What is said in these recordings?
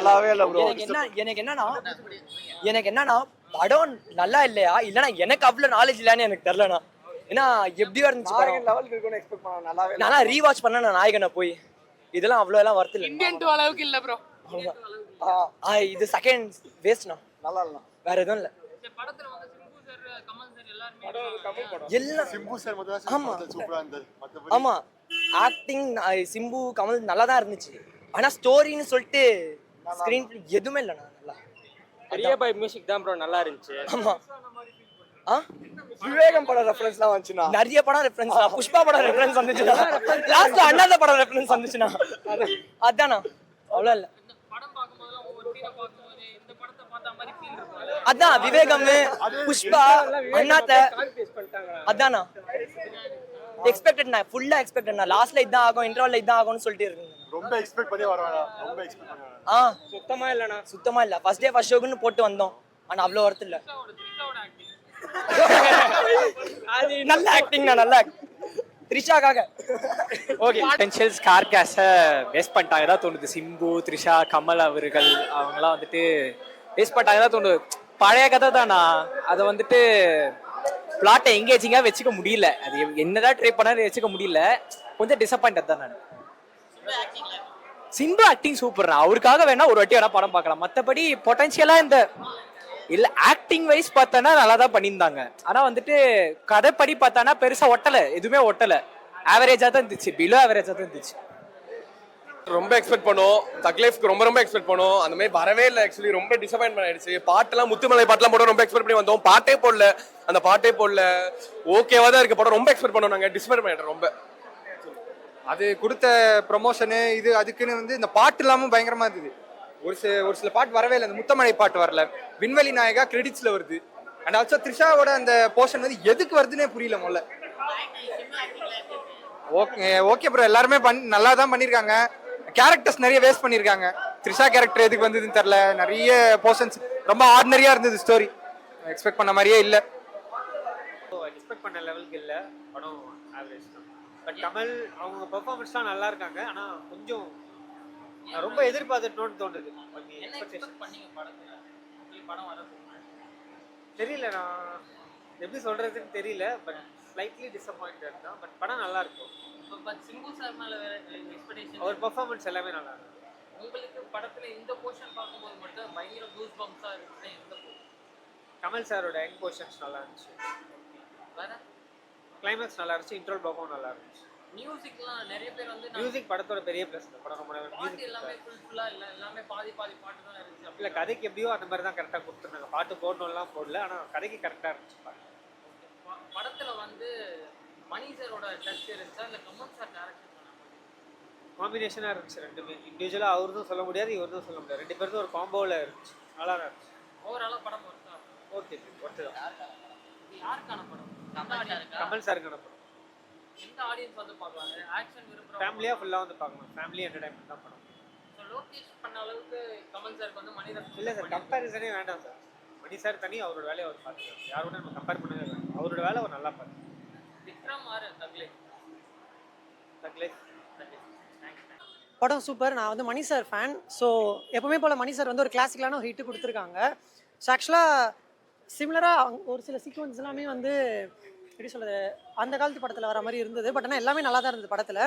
நல்லாவே இல்ல ப்ரோ. எனக்கு என்னன்னா படம் நல்லா இல்லையா இல்லனா எனக்கு அவ்வளவு நாலேஜ் இல்லன்னு எனக்கு தெரியலனா. ஏன்னா எப்படியா இருந்துச்சு நாயகன் லெவலுக்கு இருக்குன்னு எக்ஸ்பெக்ட் பண்ணேன். நல்லாவே இல்ல. நான் ரீவாட்ச் பண்ண நான் நாயகனை போய் இதெல்லாம் அவ்வளவு எல்லாம் வர்த் இல்ல. இந்தியன் 2 அளவுக்கு இல்ல ப்ரோ. இது செகண்ட் வேஸ்ட்னா. நல்லா இல்ல. வேற எதுவும் இல்ல. படத்துல வந்து சிம்பு சார் கமல் சார் எல்லாரும் தமிழ் படம். எல்லாம் சிம்பு சார் மட்டும் தான் சூப்பரா இருந்தது. மத்தபடி ஆமா ஆக்டிங் சிம்பு கமல் நல்லா தான் இருந்துச்சு. ஆனா ஸ்டோரின்னு சொல்லிட்டு ஸ்கிரீன் எதுவுமே இல்ல. நல்லா பெரிய பாய் மியூசிக் தான் ப்ரோ நல்லா இருந்துச்சு. ஆமா விவேகம் படம் ரெஃபரன்ஸ்லாம் வந்துச்சுனா நிறைய படம் ரெஃபரன்ஸ். புஷ்பா படம் ரெஃபரன்ஸ் வந்துச்சுனா லாஸ்ட்ல அண்ணாத படம் ரெஃபரன்ஸ் வந்துச்சுனா அதானா அவ்வளவு இல்ல. படம் பாக்கும்போது ஒவ்வொரு சீனை பாக்கும்போது இந்த படத்தை பார்த்த மாதிரி ஃபீல் இருக்கும். அதான் விவேகம் புஷ்பா அண்ணாத்த அதானா எக்ஸ்பெக்டட். நான் ஃபுல்லா எக்ஸ்பெக்டட். நான் லாஸ்ட்ல இதான் ஆகும் இன்டர்வல்ல இதான் ஆகும்னு சொல்லிட்டு இருக்கேன். ரொம்ப எக்ஸ்பெக்ட் பண்ணி வரவேனா. ரொம்ப எக்ஸ்பெக்ட் பண்ணி வரவேனா. சுத்தமா இல்லனா. சுத்தமா இல்ல. ஃபர்ஸ்ட் டே ஃபர்ஸ்ட் ஷோக்குன்னு போட்டு வந்தோம். ஆனா அவ்வளவு வர்த் இல்ல. த்ரிஷாவோட ஆக்டிங் அது நல்ல ஆக்டிங் தான். நல்ல த்ரிஷாக்காக ஓகே பொட்டன்ஷியல் ஸ்டார் கேஸ்ட வேஸ்ட் பண்ணிட்டாங்க தான் தோணுது. சிம்பு த்ரிஷா கமல் அவர்கள் அவங்கலாம் வந்துட்டு வேஸ்ட் பண்ணிட்டாங்க தான் தோணுது. பழைய கதை தானா அதை வந்துட்டு பிளாட்டை எங்கேஜிங்காக வச்சுக்க முடியல. அது என்னதான் ட்ரை பண்ணாலும் வச்சுக்க முடியல. கொஞ்சம் டிசப்பாயிண்டட் தான் நான். Simbu acting super. அவருக்காக வேணா ஒரு வாட்டி வேணா படம் பார்க்கலாம். மற்றபடி பொட்டன்ஷியலா இந்த இல்ல ஆக்டிங் வைஸ் பார்த்தானா நல்லா தான் பண்ணியிருந்தாங்க. ஆனா வந்துட்டு கதைப்படி பார்த்தானா பெருசா ஒட்டல. எதுவுமே ஒட்டல. ஆவரேஜா தான் இருந்துச்சு. பிலோ ஆவரேஜா தான் இருந்துச்சு. ரொம்ப எக்ஸ்பெக்ட் பண்ணோம். தக் லைஃப்க்கு ரொம்ப எக்ஸ்பெக்ட் பண்ணோம். அந்த மாதிரி வரவே இல்லை. ஆக்சுவலி ரொம்ப டிசப்பாயின்ட் ஆயிடுச்சு. பாட்டெல்லாம் முத்துமலை பாட்டெல்லாம் போட ரொம்ப எக்ஸ்பெக்ட் பண்ணி வந்தோம். பாட்டே போடல. அந்த பாட்டே போடல. ஓகேவா தான் இருக்கு படம். ரொம்ப எக்ஸ்பெக்ட் பண்ணோம். நாங்கள் டிசப்பாயின்ட் பண்ணிட்டோம் ரொம்ப. அது கொடுத்த ப்ரொமோஷனு இது அதுக்குன்னு வந்து இந்த பாட்டு இல்லாமல் பயங்கரமா இருந்தது. ஒரு சில பாட்டு வரவே இல்லை. அந்த முத்தமலை பாட்டு வரல. விண்வெளி நாயகா கிரெடிட்ஸ்ல வருது. அண்ட் ஆல்சோ த்ரிஷாவோட அந்த போர்ஷன் வந்து எதுக்கு வருதுன்னே புரியல முதல்ல. ஓகே ப்ரோ எல்லாருமே நல்லா தான் பண்ணியிருக்காங்க. கேரக்டர்ஸ் நிறைய வேஸ்ட் பண்ணியிருக்காங்க. த்ரிஷா கேரக்டர் எதுக்கு வந்ததுன்னு தெரியல. நிறைய போர்ஷன்ஸ் ரொம்ப ஆர்டினரியா இருந்தது. ஸ்டோரி எக்ஸ்பெக்ட் பண்ண மாதிரியே இல்லை. எக்ஸ்பெக்ட் பண்ண லெவலுக்கு இல்லை. படம் ஆவரேஜ் தான். பட் கமல் அவங்க பெர்ஃபார்மன்ஸ்லாம் நல்லா இருக்காங்க. ஆனா கொஞ்சம் ரொம்ப எதிர்பார்த்துட்டோன்னு தோணுது. தெரியல நான் எப்படி சொல்றதுன்னு தெரியல. பட் ஸ்லைட்லி டிசப்பாயிண்டட் தான். பட் படம் நல்லா இருக்கும். பட் சிம்பு சார் மேல வேற எக்ஸ்பெக்டேஷன். அவர் பெர்ஃபார்மன்ஸ் எல்லாமே நல்லா இருக்கும். உங்களுக்கு படத்துல இந்த போர்ஷன் பார்க்கும்போது மட்டும் பயங்கர கூஸ் பம்ப்ஸா இருக்குன்னா எந்த போர்ஷன்? கமல் சாரோட எண்ட் போர்ஷன்ஸ் நல்லா இருந்துச்சு. வேற கிளைமேக்ஸ் நல்லா இருந்துச்சு. இன்ட்ரோல் பார்க்கவும் நல்லா இருந்துச்சு. மியூசிக்லாம் நிறைய பேர் வந்து மியூசிக் படத்தோட பெரிய ப்ளஸ். படம் ரொம்ப பாட்டு எல்லாமே ஃபுல்லா இல்ல எல்லாமே பாதி பாட்டு தான் இருந்துச்சு. இல்ல கதைக்கு எப்படியோ அந்த மாதிரி தான் கரெக்டாக கொடுத்துருந்தாங்க. பாட்டு போடணும்லாம் போடல. ஆனால் கதைக்கு கரெக்டாக இருந்துச்சு. படத்துல வந்து மணி சாரோட டச் இருந்துச்சா இல்ல கமல் சார் டைரக்ஷன் காம்பினேஷனாக இருந்துச்சு. ரெண்டுமே இண்டிவிஜுவலாக அவருக்கும் சொல்ல முடியாது இவருக்கும் சொல்ல முடியாது. ரெண்டு பேருக்கும் ஒரு காம்போவில் இருந்துச்சு. நல்லா தான் இருந்துச்சு. ஓவராலா படம் ஒர்த்தா? ஓகே ஒர்த்து தான். இது யாருக்கான படம்? கமல் சாருக்கான படம். எந்த ஆடியன்ஸ் வந்து பார்க்கலாம்? ஆக்ஷன் விரும்புற ஃபேமிலியாக ஃபுல்லாக வந்து பார்க்கலாம். ஃபேமிலி என்டர்டைன்மெண்ட் தான் படம். ஸோ லோகேஷ் பண்ண அளவுக்கு கமல் சாருக்கு வந்து மணிரத்னம் இல்லை சார் கம்பேரிசனே வேண்டாம் சார். மணி சார் தனி அவரோட வேலையை அவர் பார்த்துக்காரு. யாரோட நம்ம கம்பேர் பண்ணவே வேண்டாம். அவரோட வேலை அவர் நல்லா பார்த்து. விக்ரம் ஆர் தக்லே? தக்லே. படம் சூப்பர். நான் வந்து மணி சார் ஃபேன். ஸோ எப்பவுமே போல் மணி சார் வந்து ஒரு கிளாசிக்கலான ஒரு ஹிட்டு கொடுத்துருக்காங்க. ஸோ ஆக்சுவலாக சிமிலராக ஒரு சில சீக்வன்ஸ் எல்லாமே வந்து எப்படி சொல்கிறது அந்த காலத்து படத்தில் வர மாதிரி இருந்தது. பட் ஆனால் எல்லாமே நல்லா தான் இருந்தது படத்தில்.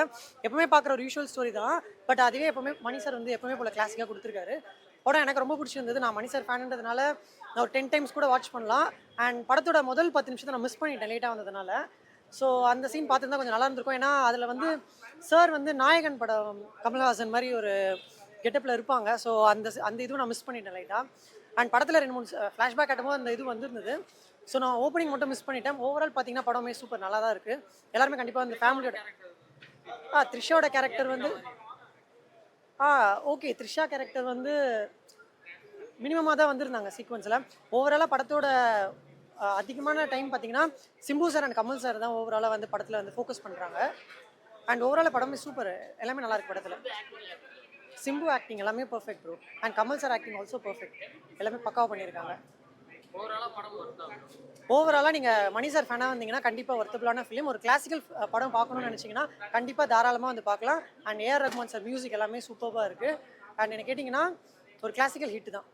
எப்பவுமே பார்க்குற ஒரு யூஷுவல் ஸ்டோரி தான். பட் அதுவே எப்பவுமே மணி சார் வந்து எப்பவுமே போல் கிளாசிக்காக கொடுத்துருக்காரு. படம் எனக்கு ரொம்ப பிடிச்சிருந்தது. நான் மணி சார் ஃபேனுன்றதுனால நான் ஒரு 10 டைம்ஸ் கூட வாட்ச் பண்ணலாம். அண்ட் படத்தோட முதல் 10 நிமிஷத்தை நான் மிஸ் பண்ணிட்டேன் லேட்டாக வந்ததுனால. ஸோ அந்த சீன் பார்த்துருந்தா கொஞ்சம் நல்லா இருந்திருக்கும். ஏன்னா அதில் வந்து சார் வந்து நாயகன் படம் கமல்ஹாசன் மாதிரி ஒரு கெட்டப்பில் இருப்பாங்க. ஸோ அந்த இதுவும் நான் மிஸ் பண்ணிட்டேன் லைட்டாக. அண்ட் படத்தில் 2-3 ஃப்ளாஷ்பேக் காட்டும்போது அந்த இது வந்துருந்தது. ஸோ நான் ஓப்பனிங் மட்டும் மிஸ் பண்ணிட்டேன். ஓவரால் பார்த்தீங்கன்னா படமே சூப்பர் நல்லா தான் இருக்குது. எல்லாருமே கண்டிப்பாக அந்த ஃபேமிலியோட த்ரிஷாவோட கேரக்டர் வந்து ஓகே த்ரிஷா கேரக்டர் வந்து மினிமமாக தான் வந்திருந்தாங்க சீக்வன்ஸில். ஓவராலாக படத்தோட அதிகமான டைம் பார்த்தீங்கன்னா Simbu sir and Kamal sir தான் ஓவராலாக வந்து படத்தில் வந்து ஃபோக்கஸ் பண்ணுறாங்க. அண்ட் ஓவராலாக படமே சூப்பர். எல்லாமே நல்லா இருக்குது படத்தில். சிம்பு ஆக்டிங் எல்லாமே perfect bro. And Kamal sir acting also perfect. எல்லாமே பக்காவாக பண்ணியிருக்காங்க. ஓவராலாக நீங்கள் மணி சார் ஃபேனாக வந்தீங்கன்னா கண்டிப்பாக ஒர்த்தபுளான ஃபிலிம். ஒரு கிளாசிக்கல் படம் பார்க்கணும்னு நினச்சிங்கன்னா கண்டிப்பாக தாராளமாக வந்து பார்க்கலாம். And A R Rahman sir music எல்லாமே சூப்பராக இருக்குது. அண்ட் என்ன கேட்டிங்கன்னா ஒரு கிளாசிக்கல் ஹிட் தான்.